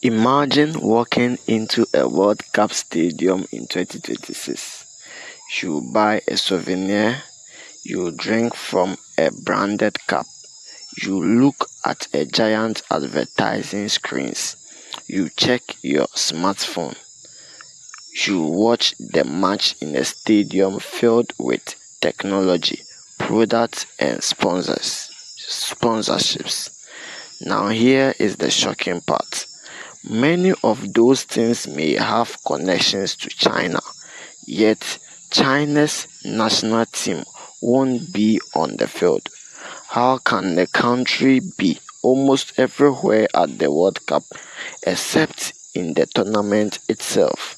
Imagine walking into a World Cup stadium in 2026. You buy a souvenir, you drink from a branded cup, you look at a giant advertising screens, you check your smartphone, you watch the match in a stadium filled with technology, products and sponsorships. Now here is the shocking part. Many of those things may have connections to China, yet China's national team won't be on the field. How can the country be almost everywhere at the World Cup except in the tournament itself?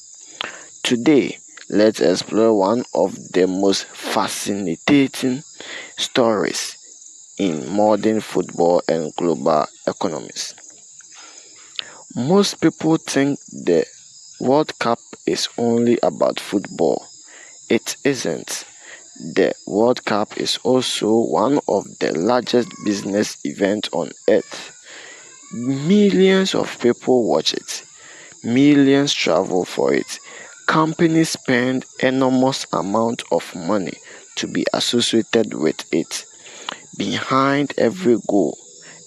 Today, let's explore one of the most fascinating stories in modern football and global economies. Most people think the World Cup is only about football. It isn't. The World Cup is also one of the largest business events on earth. Millions of people watch it. Millions travel for it. Companies spend enormous amount of money to be associated with it. Behind every goal,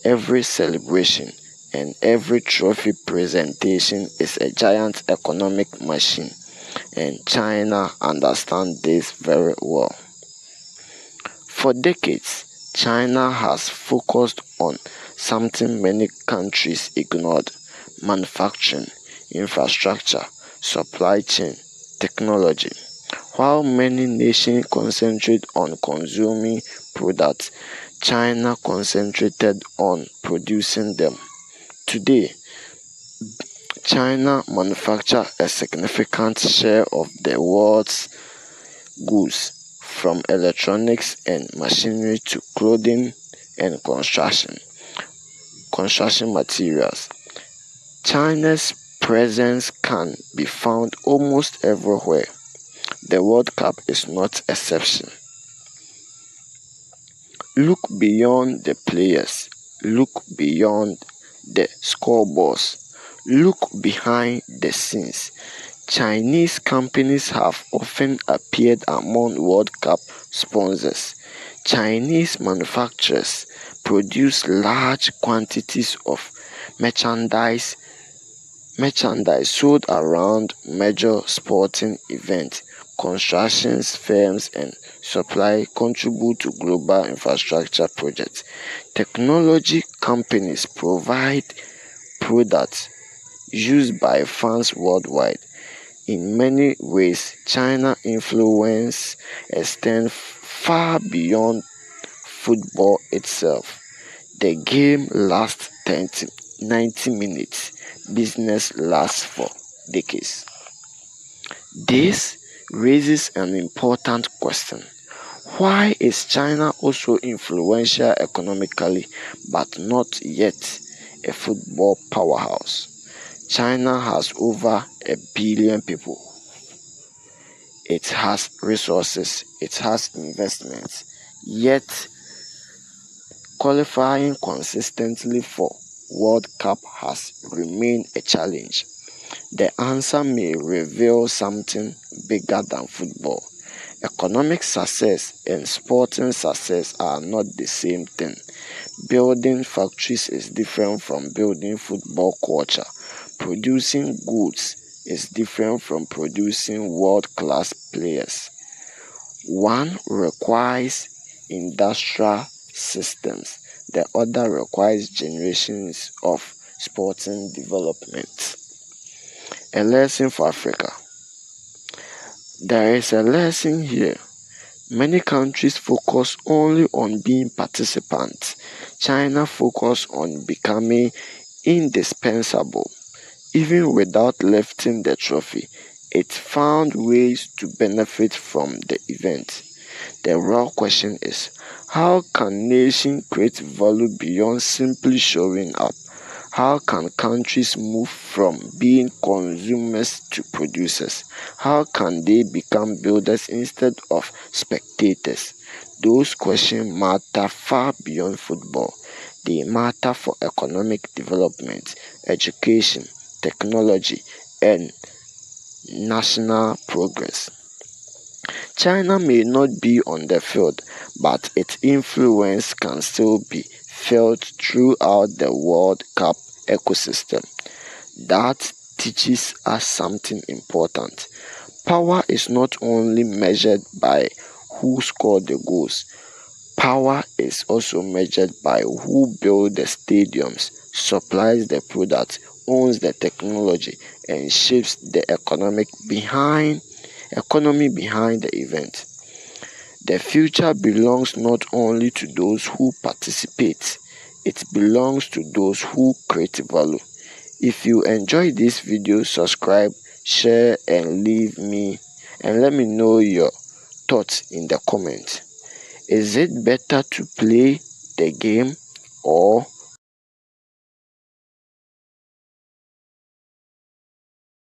every celebration, and every trophy presentation is a giant economic machine, and China understands this very well. For decades, China has focused on something many countries ignored: manufacturing, infrastructure, supply chain, technology. While many nations concentrate on consuming products, China concentrated on producing them. Today, China manufactures a significant share of the world's goods, from electronics and machinery to clothing and construction materials. China's presence can be found almost everywhere. The World Cup is not exception. Look beyond the players. Look beyond the scoreboards. Look behind the scenes. Chinese companies have often appeared among World Cup sponsors. Chinese manufacturers produce large quantities of merchandise sold around major sporting events. Construction firms and supply contribute to global infrastructure projects. Technology companies provide products used by fans worldwide. In many ways, China's influence extends far beyond football itself. The game lasts 90 minutes. Business lasts for decades. This raises an important question. Why is China also influential economically but not yet a football powerhouse? China has over a billion people. It has resources, it has investments, yet qualifying consistently for World Cup has remained a challenge. The answer may reveal something bigger than football. Economic success and sporting success are not the same thing. Building factories is different from building football culture. Producing goods is different from producing world-class players. One requires industrial systems, the other requires generations of sporting development. A lesson for Africa. There is a lesson here. Many countries focus only on being participants. China focused on becoming indispensable. Even without lifting the trophy, it found ways to benefit from the event. The real question is, how can nations create value beyond simply showing up? How can countries move from being consumers to producers? How can they become builders instead of spectators? Those questions matter far beyond football. They matter for economic development, education, technology and national progress. China may not be on the field, but its influence can still be felt throughout the World Cup ecosystem. That teaches us something important. Power is not only measured by who scored the goals, power is also measured by who builds the stadiums, supplies the product, owns the technology, and shapes the economy behind the event. The future belongs not only to those who participate, it belongs to those who create value. If you enjoyed this video, subscribe, share and let me know your thoughts in the comments. Is it better to play the game or